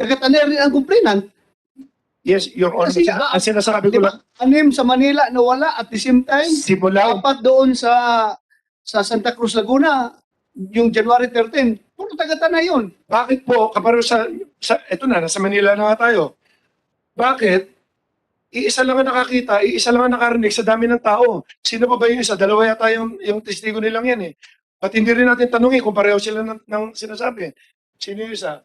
taga-Tanay rin ang complainant. Yes, Your Honor. Kasi, Ang sinasabi ko Di lang, ba? Anim sa Manila na wala at the same time, simula, apat doon sa Santa Cruz, Laguna, yung January 13, puro taga-Tanay yun. bakit po, kaparo eto na, nasa Manila na nga tayo. Bakit? Iisa lang ang nakakita, iisa lang ang nakarinig sa dami ng tao. Sino pa ba yung isa? Dalawa yata yung testigo nilang yan eh. At hindi rin natin tanungin kung pareho sila ng sinasabi. Sino yung isa?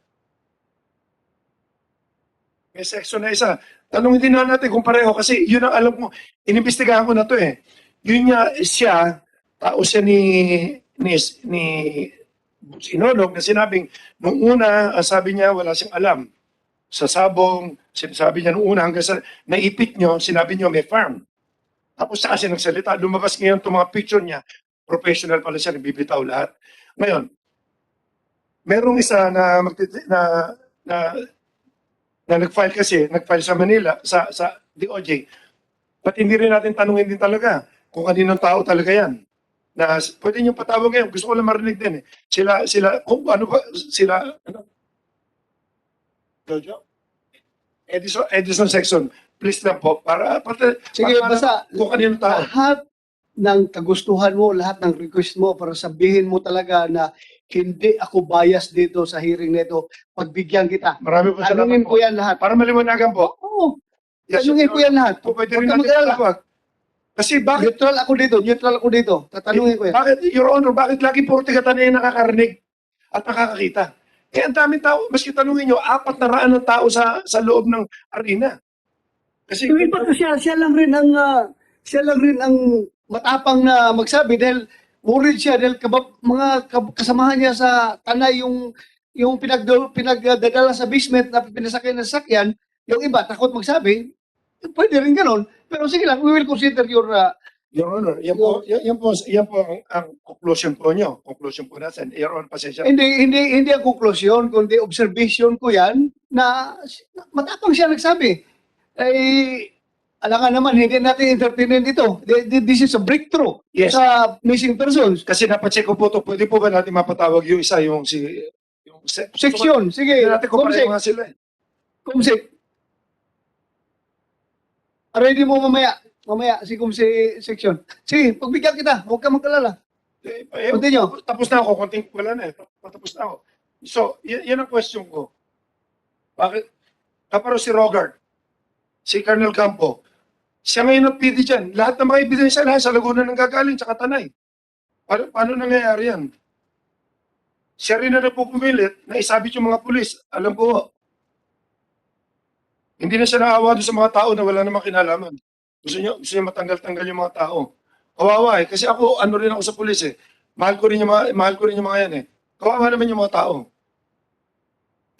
May section na isa. Tanungin din natin kung pareho kasi yun ang alam ko, inimbestigahan ko na to eh. Yun niya, siya, tao siya ni Sinolog na sinabing, nung una, ang sabi niya, wala siyang alam. Sa sabong, sinasabi niya nung una, hanggang sa naipit niyo, sinabi niyo may farm. Tapos sa kasi nagsalita, lumabas ngayon itong mga picture niya, professional pala siya, nagbibitaw lahat. Ngayon, merong isa na nag-file kasi, nag-file sa Manila, sa DOJ. Ba't hindi rin natin tanungin din talaga kung kaninong tao talaga yan? Na pwede niyong patawag ngayon, gusto ko lang marinig din eh. Sila, kung ano ba, sila, ano? Jojo? Edison section, please lang po, para Sige, para basta kung kaninong tao. lahat ng kagustuhan mo, lahat ng request mo para sabihin mo talaga na hindi ako bias dito sa hearing nito, pagbigyan kita. Marami po salamat Tanungin po. ko yan lahat. Para maliwanagan po. Oo, Yes, tanungin Your ko yan lahat. Po, pwede Huwag rin ka natin mag-alala. patawag. Kasi bakit, Neutral ako dito. Tatanungin ko yan. bakit, Your Honor, bakit lagi puro tiga-Tanay ang nakakarinig at nakakakita? Eh, ang daming tao, maski tanungin nyo, 400 ng tao sa loob ng arena. Kasi, Yung iba siya lang rin ang matapang na magsabi dahil worried siya dahil mga kasamahan niya sa Tanay yung pinagdadala sa basement na pinasakyan ng sasakyan, yung iba takot magsabi, pwede rin ganon. Pero sige lang, we will consider your Your Honor, yan po ang conclusion po nyo. Conclusion po natin. Your Honor, pasensya. hindi ang conclusion, kundi observation ko yan na matapang siya nagsabi. Eh, alangan naman, hindi natin entertainin ito. This is a breakthrough Yes. sa missing persons. Kasi napacheck ko po ito, pwede po ba natin mapatawag yung isa, yung Section, sige, Hindi natin kung pareho nga sila eh. Kumsik. Ready mo mamaya si Kumsi section. Sige, pagbigyan kita, huwag ka magkalala. Continue. Tapos na ako, konting wala na eh. Tapos na ako. So, yan ang question ko. Bakit? Kaparo si Rogart, si Colonel Campo, siya ngayon ang PD dyan. Lahat ng mga ebidensya lahat sa Laguna nang gagaling, tsaka Tanay. Paano nangyayari yan? Siya rin na nagpupumilit na isabit yung mga pulis. Alam ko, hindi na siya naawa doon sa mga tao na wala namang kinalaman. Gusto niya matanggal-tanggal yung mga tao. Kawawa eh. Kasi ako, ano rin ako sa pulis eh. Mahal ko rin yung mga yan eh. Kawawa naman yung mga tao.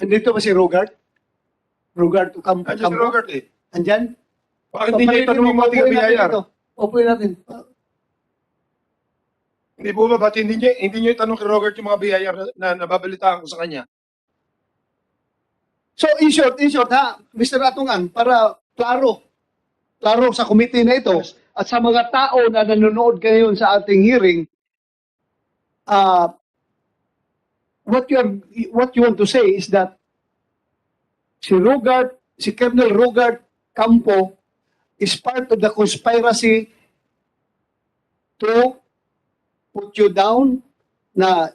Andito ba si Rogart? Rogart Campo? Andiyan si Robert eh. Andyan? Bakit hindi niya itanong yung mga tiga-biyayar? Upuin natin. Hindi po ba? Ba't hindi niya itanong kay Robert yung mga biyayar na nababalitaan ko sa kanya? So, in short ha, Mr. Atungan, para klaro sa committee na ito at sa mga tao na nanonood ngayon sa ating hearing, what you want to say is that si Colonel Rogart Campo is part of the conspiracy to put you down na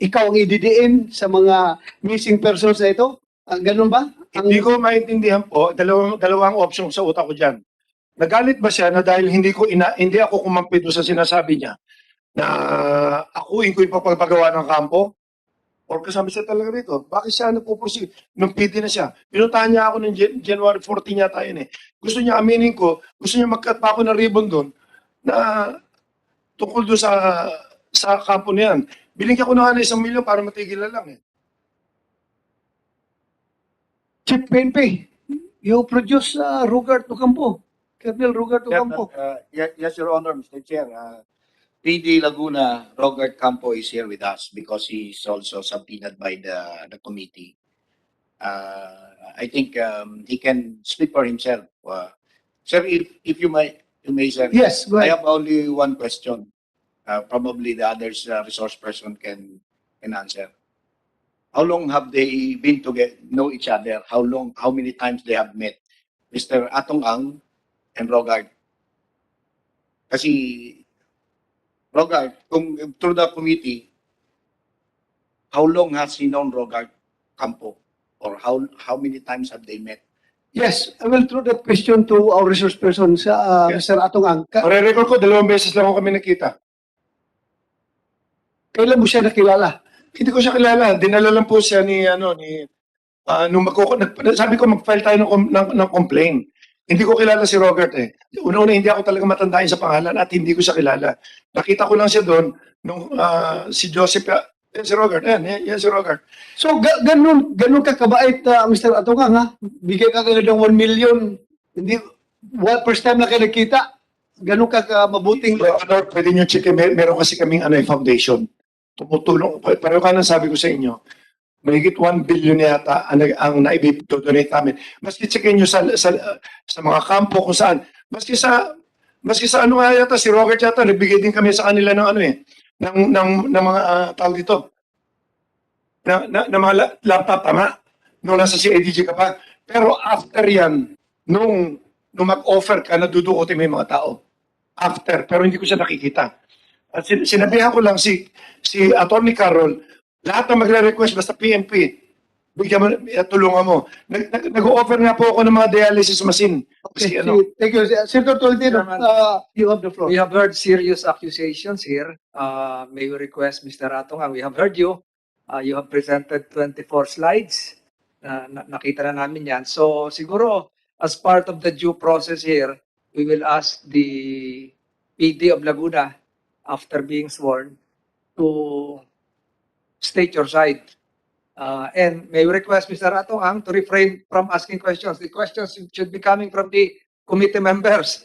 ikaw ang ididiin sa mga missing persons na ito? Ganun ba? Hindi ko maintindihan po, dalawang option sa utak ko dyan. Nagalit ba siya na dahil hindi ako kumampi doon sa sinasabi niya na akuin ko yung papagpagawa ng kampo? Or kasama siya talaga rito? Bakit siya nagpupursige? Nung PD na siya. Pinuntahan niya ako ng January 14 yata yun eh. Gusto niya aminin ko, gusto niya mag-cut pa ako ng ribbon doon na tungkol doon sa kampo na yan. Bilingyan ko na nga na 1 milyon para matigil na lang eh. Chief PNP, you produce Rogart Ocampo, Colonel Rogart Ocampo. Yes, Your Honor, Mr. Chair. PD Laguna, Rogart Campo is here with us because he is also subpoenaed by the committee. I think he can speak for himself. Sir, if you may, sir. Yes, go I ahead. have only one question. Probably the others resource person can answer. how long have they been together, know each other? How many times they have met? Mr. Atong Ang and Rogart. Kasi, Rogart, kung through the committee, how long has he known Rogart Campo? Or how many times have they met? Yes, I will throw that question to our resource person, sa Yes. Mr. Atong Ang. Pare-record ko, 2 beses lang ako kami nakita. Kailan mo siya nakilala? Hindi ko siya kilala. Dinala lang po siya nung sabi ko mag-file tayo ng complaint. Hindi ko kilala si Robert eh. Una-una, hindi ako talaga matandain sa pangalan at hindi ko siya kilala. Nakita ko lang siya doon nung si Joseph, si Robert, yan si Robert. So, ganun ka kabait, Mr. Atong Ang, ha? Bigay ka agad ng 1 million. Hindi, first time na kayo nakita. Ganun ka mabuting. Honor, pwede nyo check, meron kasi kaming foundation. Tumutulong, pareho ka nang sabi ko sa inyo, mahigit 1 billion yata ang naibibidonate namin. Maski checkin nyo sa mga kampo kung saan. Maski sa ano nga yata, si Robert yata, nagbigay din kami sa kanila ng mga tawag dito. Na mga laptop, tama? Nung nasa CIDG ka pa. Pero after yan, nung mag-offer ka, nadudukotin mo yung mga tao. After, pero hindi ko siya nakikita. At sinabihan ko lang si Attorney Carol, lahat na magre-request basta PNP, bigyan mo, tulungan mo. Nag-offer nga po ako ng mga dialysis machine. Okay, Kasi ano, thank you. Senator Tolentino, Chairman. you have the floor. We have heard serious accusations here. May we request, Mr. Atong Ang, we have heard you. You have presented 24 slides. Nakita na namin yan. So siguro, as part of the due process here, we will ask the PD of Laguna, after being sworn, to state your side. And may we request Mr. Atong Ang to refrain from asking questions. The questions should be coming from the committee members.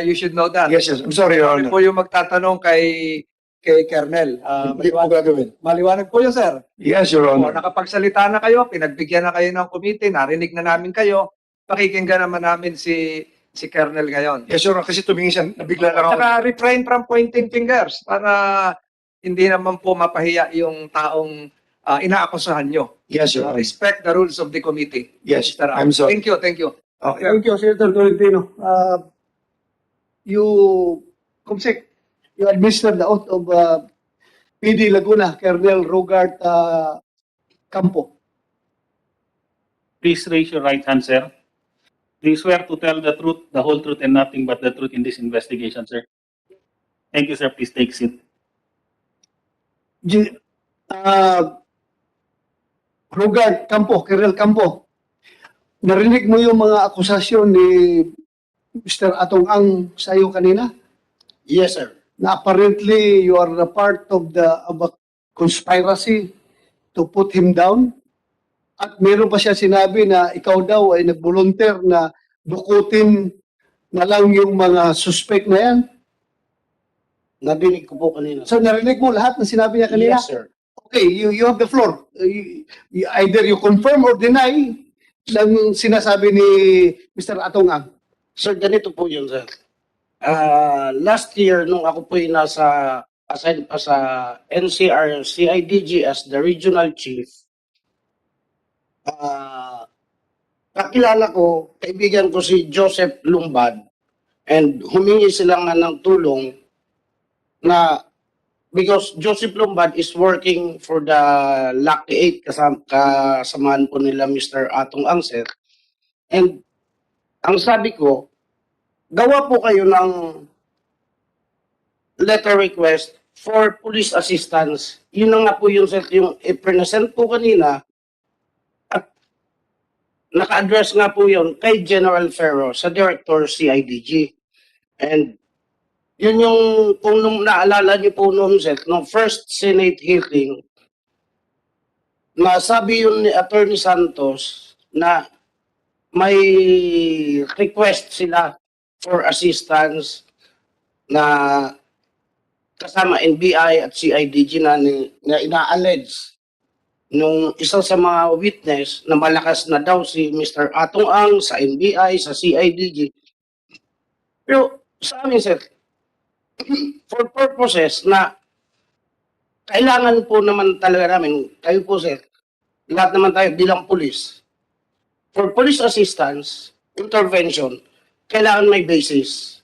You should know that. yes, I'm sorry, Your Hindi Honor. po yung magtatanong kay Kernel. Hindi ko gagawin. Maliwanag po yun, sir. Yes, Your O, Honor. nakapagsalita na kayo, pinagbigyan na kayo ng committee, narinig na namin kayo, pakikinggan naman namin si Kernel ngayon. Yes, Your Honor, kasi tumingin siya, nabigla lang ako. Saka refrain from pointing fingers para hindi naman po mapahiya yung taong inaakusahan nyo. Yes, Your Honor. Respect the rules of the committee. Yes, Mr. I'm sorry. Thank you, thank you. Okay. Thank you, Senator Tolentino. Kumsik, you administer the oath of PD Laguna, Colonel Rogart Campo. Please raise your right hand, sir. Do you swear to tell the truth, the whole truth, and nothing but the truth in this investigation, sir? Thank you, sir. Please take seat. Rogart Campo, Colonel Campo, narinig mo yung mga akusasyon ni Mr. Atong Ang sa iyo kanina? Yes, sir. Na apparently you are a part of a conspiracy to put him down? At meron pa siya sinabi na ikaw daw ay nag-volunteer na dukutin na lang yung mga suspect na yan? Narinig ko po kanina. So narinig mo lahat ng sinabi niya kanina? Yes, sir. Okay, you have the floor. Either you confirm or deny lang sinasabi ni Mr. Atong Ang. Sir, ganito po yun, sir. Last year, nung ako po yung assigned pa sa NCR CIDG as the regional chief, kakilala ko, kaibigan ko si Joseph Lumbad, and humingi sila nga ng tulong na because Joseph Lombard is working for the Lucky 8 kasamahan po nila Mr. Atong Angser. And ang sabi ko, gawa po kayo ng letter request for police assistance. Yun na nga po yung i-present po kanina at naka-address nga po yun kay General Ferro sa Director CIDG. And yun yung, kung naalala niyo po noon, sir, nung first Senate hearing, nasabi yun ni Attorney Santos na may request sila for assistance na kasama NBI at CIDG na ina-allege nung isa sa mga witness na malakas na daw si Mr. Atong Ang sa NBI, sa CIDG. Pero sa amin, sir, for purposes na kailangan po naman talaga namin, kayo po sir, lahat naman tayo bilang pulis. For police assistance, intervention, kailangan may basis.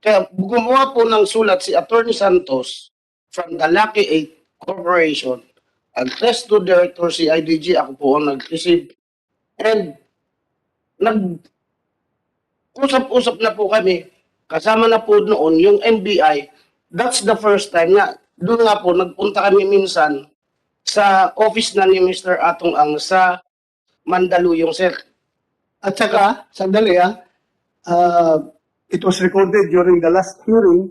Kaya gumawa po ng sulat si Attorney Santos from the Lucky 8 Corporation, address to Director CIDG, ako po ang nag-receive. And nag-usap-usap na po kami, kasama na po noon yung NBI. That's the first time na doon nga po, nagpunta kami minsan sa office na ni Mr. Atong Ang sa Mandaluyong, sir. At saka, sandali it was recorded during the last hearing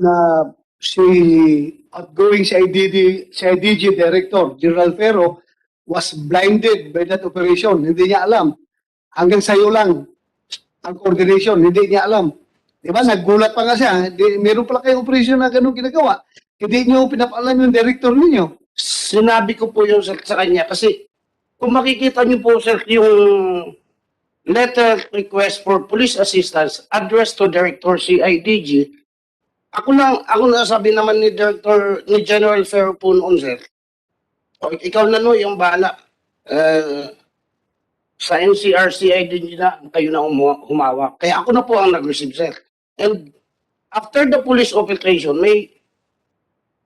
na si outgoing CIDG Director, General Ferro, was blinded by that operation. Hindi niya alam. Hanggang sayo lang ang coordination, hindi niya alam. Di ba? Naggulat pa nga siya. Meron pala kayong operation na ganun ginagawa. Hindi niyo pinapaalam yung director ninyo. Sinabi ko po yun sa kanya kasi kung makikita niyo po, sir, yung letter request for police assistance addressed to Director CIDG, ako nasabi naman ni General Ferro po noon, sir. O, ikaw na no, yung bahala. Sa NCR, CIDG na, kayo na humawak. Kaya ako na po ang nag-receive, sir. And after the police operation, may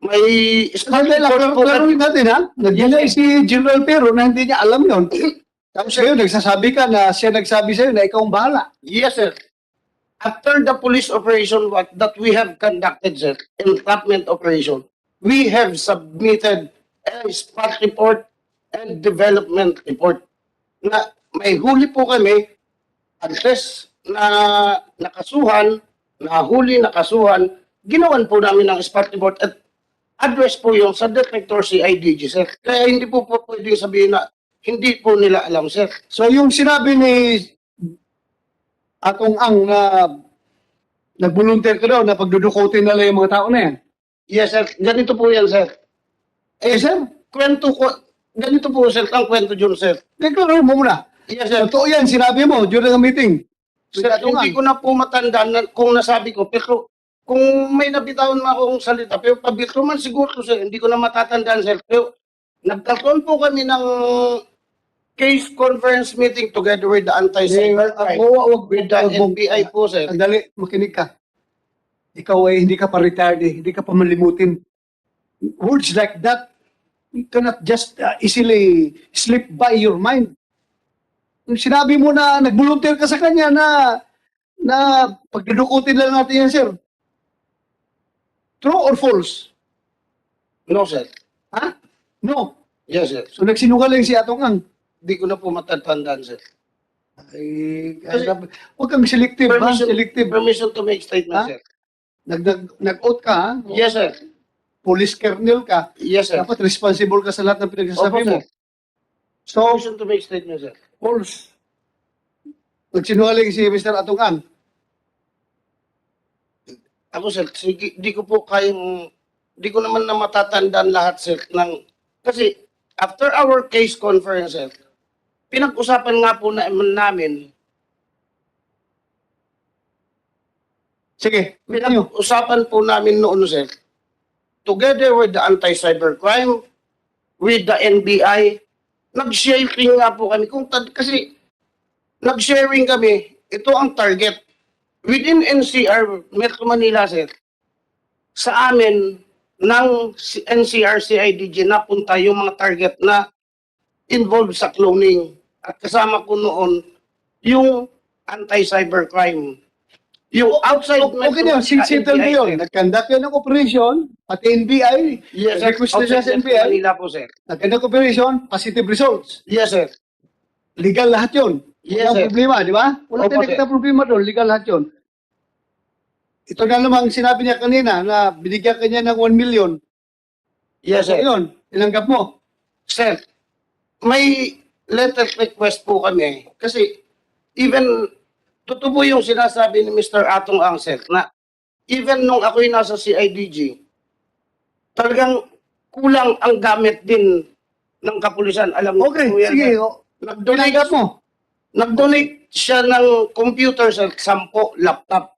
Klaruhin natin ha. Nag-delay si General Pero na hindi niya alam yon. Tapos ngayon, nagsasabi ka na siya nagsabi sa'yo na ikaw ang bahala. Yes, sir. After the police operation that we have conducted, sir, entrapment operation, we have submitted a spot report and development report na may huli po kami, unless na nakasuhan, nakasuhan, ginawan po namin ng spot report at address po yung sa Director CIDG, sir. Kaya hindi po pwedeng sabihin na hindi po nila alam, sir. So yung sinabi ni Atong Ang na nag-volunteer ka daw na pagdudukutin nila yung mga tao na yan. Yes, sir. Ganito po yan, sir. Sir, Ganito po, sir, ang kwento dyan, sir. deklaro mo muna. Yes, sir. Totoo yan, sinabi mo during a meeting. Sir, hindi ko na po matandaan kung nasabi ko, pero kung may nabitawan mo akong salita, pero pabito man siguro, sir, hindi ko na matatandaan, sir. Pero nagkakaroon po kami ng case conference meeting together with the anti-cyber crime. With the NBI po, sir. Sandali, makinig ka. Ikaw ay hindi ka pa retired hindi ka pa malimutin. Words like that, you cannot just easily slip by your mind. Yung sinabi mo na nag-volunteer ka sa kanya na pagdudukutin lang natin yan, sir. True or false? No, sir. Ha? No. Yes, sir. So nagsinungaling si Atong Ang. Hindi ko na po matatandaan, sir. Ay, huwag kang selective, ha? Selective. Permission to make statement, Ha? sir. Nag-out ka, ha? Yes, sir. Police kernel ka. Yes, sir. Dapat responsible ka sa lahat ng pinagsasabi Opo, mo. sir. So, Permission to make statement, sir. false. Nagsinungaling si Mr. Atong Ang. Ako, sir, sige, di ko naman na matatandaan lahat, sir, kasi after our case conference, sir, pinag-usapan nga po namin, Sige, continue. pinag-usapan po namin noon, sir, together with the anti-cybercrime, with the NBI, nag-sharing nga po kami, kasi nag-sharing kami, ito ang target. Within NCR, Metro Manila, sir, sa amin, ng NCR CIDG napunta yung mga target na involved sa cloning. At kasama ko noon, yung anti-cybercrime. Yung outside Okay na, settle na yun. Nag-conduct yun ng operation, pati NBI, Yes, sir. request na siya sa Outside Metro NBI, Manila po, sir. nag-conduct operation, positive results. Yes, sir. Legal lahat yun. Yes, Walang sir. problema, di ba? Wala Opo, tayong problema doon, legal lahat yun. Ito na namang sinabi niya kanina na binigyan kanya ng 1 million. Yes, sir. Yun, tinanggap mo. Sir, may letter request po kami kasi even totoo po yung sinasabi ni Mr. Atong Ang, sir, na even nung ako'y nasa CIDG, talagang kulang ang gamit din ng kapulisan. Alam mo Okay, po yan, sige. sir. Tinanggap mo. Nag-donate siya ng computer, sir, 10 laptop.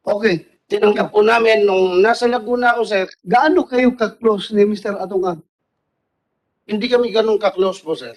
Okay. Tinanggap po namin nung nasa Laguna ako, sir. Gaano kayo ka-close ni Mr. Atong Ang? Hindi kami ganun ka-close po, sir.